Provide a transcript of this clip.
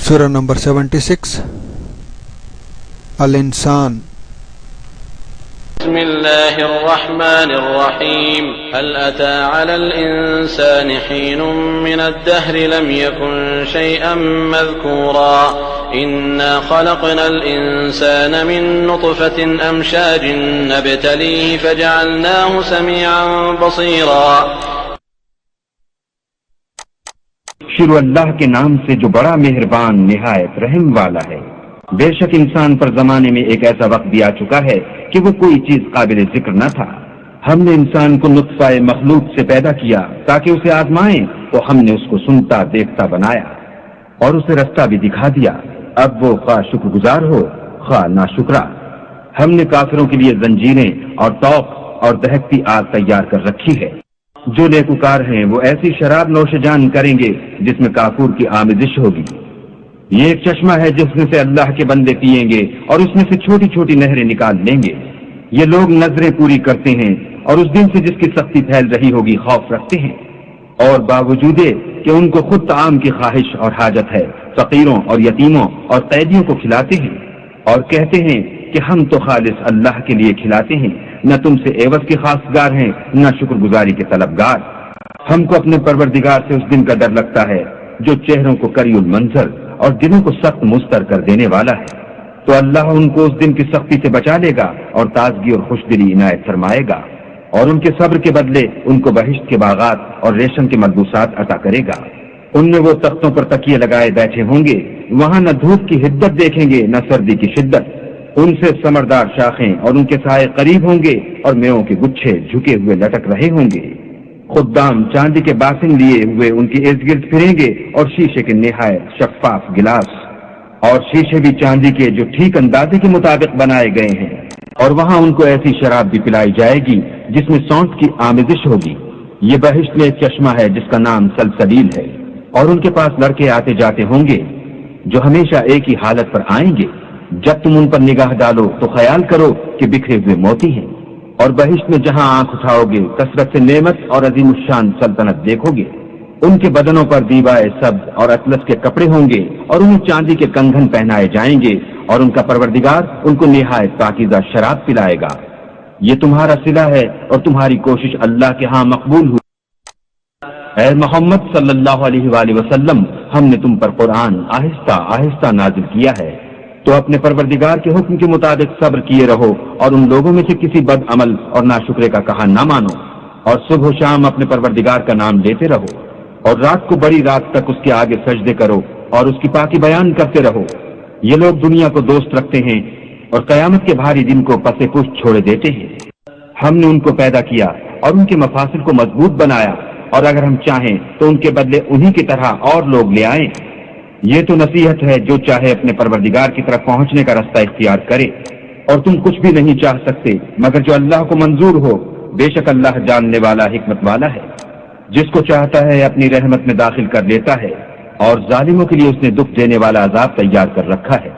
سورہ نمبر 76 الانسان۔ بسم اللہ الرحمن الرحیم هل اتى على الانسان حين من الدهر لم يكن شيئا مذكورا انا خلقنا الانسان من نطفة امشاج نبتليه فجعلناه سميعا بصيرا۔ شروع اللہ کے نام سے جو بڑا مہربان نہایت رحم والا ہے۔ بے شک انسان پر زمانے میں ایک ایسا وقت بھی آ چکا ہے کہ وہ کوئی چیز قابل ذکر نہ تھا۔ ہم نے انسان کو نطفہ مخلوق سے پیدا کیا تاکہ اسے آزمائیں، تو ہم نے اس کو سنتا دیکھتا بنایا اور اسے رستہ بھی دکھا دیا۔ اب وہ خواہ شکر گزار ہو خواہ ناشکرا۔ ہم نے کافروں کے لیے زنجیریں اور توق اور دہکتی آگ تیار کر رکھی ہے۔ جو نیکوکار ہیں وہ ایسی شراب نوش جان کریں گے جس میں کافور کی آمیزش ہوگی۔ یہ ایک چشمہ ہے جس میں سے اللہ کے بندے پیئیں گے اور اس میں سے چھوٹی چھوٹی نہریں نکال لیں گے۔ یہ لوگ نظریں پوری کرتے ہیں اور اس دن سے جس کی سختی پھیل رہی ہوگی خوف رکھتے ہیں، اور باوجود کہ ان کو خود طعام کی خواہش اور حاجت ہے فقیروں اور یتیموں اور قیدیوں کو کھلاتے ہیں، اور کہتے ہیں کہ ہم تو خالص اللہ کے لیے کھلاتے ہیں، نہ تم سے عوض کے خواستگار ہیں نہ شکر گزاری کے طلبگار۔ ہم کو اپنے پروردگار سے اس دن کا ڈر لگتا ہے جو چہروں کو کری المنظر اور دلوں کو سخت مستر کر دینے والا ہے، تو اللہ ان کو اس دن کی سختی سے بچا لے گا اور تازگی اور خوش دلی عنایت فرمائے گا، اور ان کے صبر کے بدلے ان کو بہشت کے باغات اور ریشم کے ملبوسات عطا کرے گا۔ ان میں وہ تختوں پر تکیے لگائے بیٹھے ہوں گے، وہاں نہ دھوپ کی حدت دیکھیں گے نہ سردی کی شدت۔ ان سے ثمردار شاخیں اور ان کے سائے قریب ہوں گے، اور میووں کے گچھے جھکے ہوئے لٹک رہے ہوں گے۔ خدام چاندی کے باسن لیے ہوئے ان کے ارد گرد پھریں گے، اور شیشے کے نہایت شفاف گلاس، اور شیشے بھی چاندی کے جو ٹھیک اندازے کے مطابق بنائے گئے ہیں، اور وہاں ان کو ایسی شراب بھی پلائی جائے گی جس میں سونٹ کی آمیزش ہوگی۔ یہ بہشت میں ایک چشمہ ہے جس کا نام سلسبیل ہے، اور ان کے پاس لڑکے آتے جاتے ہوں گے جو ہمیشہ ایک ہی حالت پر آئیں گے۔ جب تم ان پر نگاہ ڈالو تو خیال کرو کہ بکھرے ہوئے موتی ہیں، اور بہشت میں جہاں آنکھ اٹھاؤ گے کثرت سے نعمت اور عظیم الشان سلطنت دیکھو گے۔ ان کے بدنوں پر دیبائے سبز اور اطلس کے کپڑے ہوں گے، اور انہیں چاندی کے کنگن پہنائے جائیں گے، اور ان کا پروردگار ان کو نہایت پاکیزہ شراب پلائے گا۔ یہ تمہارا صلہ ہے اور تمہاری کوشش اللہ کے ہاں مقبول ہوئی۔ اے محمد صلی اللہ علیہ وآلہ وسلم، ہم نے تم پر قرآن آہستہ آہستہ نازل کیا ہے، تو اپنے پروردگار کے حکم کے مطابق صبر کیے رہو، اور ان لوگوں میں سے کسی بد عمل اور ناشکرے کا کہا نہ مانو، اور صبح و شام اپنے پروردگار کا نام لیتے رہو، اور رات کو بڑی رات تک اس کے آگے سجدے کرو اور اس کی پاکی بیان کرتے رہو۔ یہ لوگ دنیا کو دوست رکھتے ہیں اور قیامت کے بھاری دن کو پس پشت چھوڑے دیتے ہیں۔ ہم نے ان کو پیدا کیا اور ان کے مفاصل کو مضبوط بنایا، اور اگر ہم چاہیں تو ان کے بدلے انہی کی طرح اور لوگ لے آئیں۔ یہ تو نصیحت ہے، جو چاہے اپنے پروردگار کی طرف پہنچنے کا رستہ اختیار کرے، اور تم کچھ بھی نہیں چاہ سکتے مگر جو اللہ کو منظور ہو۔ بے شک اللہ جاننے والا حکمت والا ہے۔ جس کو چاہتا ہے اپنی رحمت میں داخل کر لیتا ہے، اور ظالموں کے لیے اس نے دکھ دینے والا عذاب تیار کر رکھا ہے۔